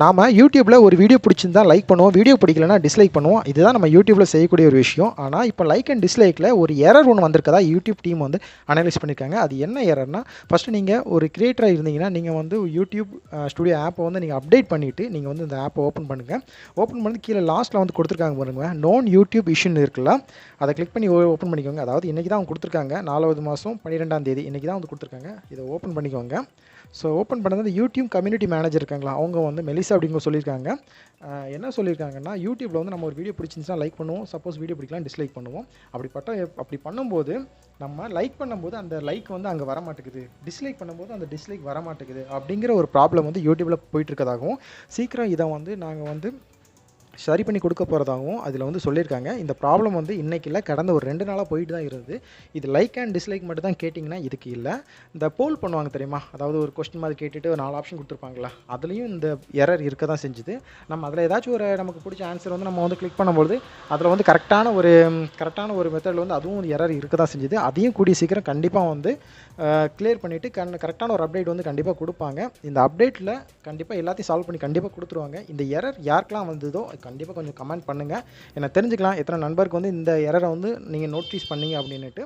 நாம் யூடியூப்பில் ஒரு வீடியோ பிடிச்சிருந்தா லைக் பண்ணுவோம், வீடியோ பிடிக்கலனா டிஸ்லைக் பண்ணுவோம். இதுதான் நம்ம யூடியூப்பில் செய்யக்கூடிய ஒரு விஷயம். ஆனால் இப்போ லைக் அண்ட் டிஸ்லைக்கில் ஒரு எரர் ஒன்று வந்திருக்கதா யூடியூப் டீம் வந்து அனலைஸ் பண்ணியிருக்காங்க. அது என்ன எரர்னா, ஃபஸ்ட்டு நீங்கள் ஒரு கிரியேட்டராக இருந்தீங்கன்னா நீங்கள் வந்து யூடியூப் ஸ்டுடியோ ஆப்பை வந்து நீங்கள் அப்டேட் பண்ணிவிட்டு நீங்கள் வந்து இந்த ஆப்பை ஓப்பன் பண்ணுங்கள். ஓப்பன் பண்ணி கீழே லாஸ்ட்டில் வந்து கொடுத்துருக்காங்க பாருங்க, நோன் யூடியூப் இஷ்யூன்னு இருக்குல்ல, அதை கிளிக் பண்ணி ஓப்பன் பண்ணிக்கோங்க. அதாவது இன்றைக்கி தான் அவங்க கொடுத்துருக்காங்க, 4வது மாதம் 12ஆம் தேதி இன்றைக்கி தான் வந்து கொடுத்துருக்காங்க. இதை ஓப்பன் பண்ணிக்கோங்க. ஸோ ஓப்பன் பண்ணது யூடியூப் கம்யூனிட்டி மேனேஜர் இருக்காங்களா, அவங்க வந்து மெலிசா அப்படிங்க சொல்லியிருக்காங்க. என்ன சொல்லியிருக்காங்கன்னா, யூடியூப்பில் வந்து நம்ம ஒரு வீடியோ பிடிச்சிருந்துச்சுன்னா லைக் பண்ணுவோம், சப்போஸ் வீடியோ பிடிக்கலாம் டிஸ்லைக் பண்ணுவோம். அப்படி பண்ணும்போது நம்ம லைக் பண்ணும்போது அந்த லைக் வந்து அங்கே வர மாட்டேங்குது, டிஸ்லைக் பண்ணும்போது அந்த டிஸ்லைக் வர மாட்டேங்குது அப்படிங்கிற ஒரு ப்ராப்ளம் வந்து யூடியூப்பில் போயிட்டு இருக்கதாகவும், சீக்கிரம் இதை வந்து நாங்கள் வந்து சரி பண்ணி கொடுக்க போகிறதாகவும் அதில் வந்து சொல்லியிருக்காங்க. இந்த ப்ராப்ளம் வந்து இன்றைக்கி இல்லை, கடந்த ஒரு 2 நாளாக போயிட்டு தான் இருந்தது. இது லைக் அண்ட் டிஸ்லைக் மட்டும் தான் கேட்டிங்கன்னா இதுக்கு இல்லை. இந்த போல் பண்ணுவாங்க தெரியுமா, அதாவது ஒரு கொஸ்டின் மாதிரி கேட்டுட்டு ஒரு 4 ஆப்ஷன் கொடுத்துருப்பாங்களா, அதுலேயும் இந்த எரர் இருக்க தான் செஞ்சுது. நம்ம அதில் ஏதாச்சும் ஒரு நமக்கு பிடிச்ச ஆன்சர் வந்து நம்ம வந்து கிளிக் பண்ணும்போது அதில் வந்து கரெக்டான ஒரு மெத்தடில் வந்து அதுவும் ஒரு எரர் இருக்க தான் செஞ்சுது. அதையும் கூடிய சீக்கிரம் கண்டிப்பாக வந்து கிளியர் பண்ணிவிட்டு கரெக்டான ஒரு அப்டேட் வந்து கண்டிப்பாக கொடுப்பாங்க. இந்த அப்டேட்டில் கண்டிப்பாக எல்லாத்தையும் சால்வ் பண்ணி கண்டிப்பாக கொடுத்துருவாங்க. இந்த எரர் யாருக்கெல்லாம் வந்ததோ கண்டிப்பாக கொஞ்சம் கமெண்ட் பண்ணுங்கள், எனக்கு தெரிஞ்சுக்கலாம் எத்தனை நண்பருக்கு வந்து இந்த எரரை வந்து நீங்கள் நோட்டீஸ் பண்ணீங்க அப்படின்னுட்டு.